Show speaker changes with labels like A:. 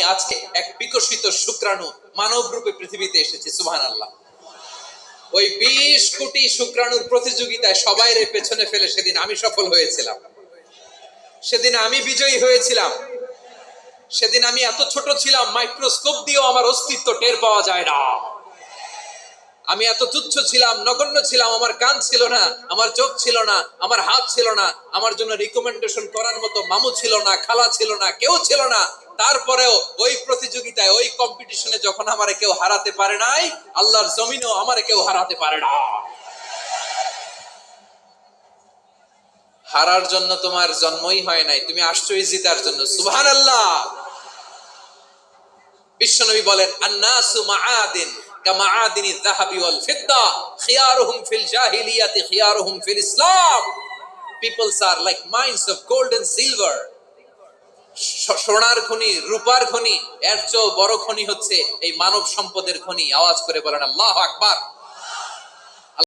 A: আমি আজকে এক বিকশিত শুক্রাণু মানব রূপে পৃথিবীতে এসেছি। সুবহানাল্লাহ। ওই 20 কোটি শুক্রাণুর প্রতিযোগিতায় সবাই পেছনে ফেলে সেদিন আমি সফল হয়েছিলাম, সেদিন আমি বিজয়ী হয়েছিলাম। সেদিন আমি এত ছোট ছিলাম, মাইক্রোস্কোপ দিয়েও আমার অস্তিত্ব টের পাওয়া যায় না। আমি এত তুচ্ছ ছিলাম, নগণ্য ছিলাম। আমার কান ছিল না, আমার চোখ ছিল না, আমার হাত ছিল না, আমার জন্য রিকমেন্ডেশন করার মতো মামু ছিল না, খালা ছিল না, কেউ ছিল না। তারপরেও ওই প্রতিযোগিতায়, ওই কম্পিটিশনে যখন আমারে কেউ হারাতে পারে নাই, আল্লাহর জমিনেও আমারে কেউ হারাতে পারে না। হারার জন্য তোমার জন্মই হয় নাই, তুমি আসছো জিতার জন্য। সুবহানাল্লাহ। বিশ্বনবী বলেন, আন্নাসু মাআদিন কামাআদিনিয যাহাবি ওয়াল ফিদ্দা খিয়ারুহুম ফিল জাহিলিয়াতি খিয়ারুহুম ফিল ইসলাম। Peoples are like mines of gold and silver. সোনার খনি, রূপার খনি, এর চেয়েও বড় খনি হচ্ছে এই মানব সম্পদের খনি। আওয়াজ করে বলেন আল্লাহু আকবার।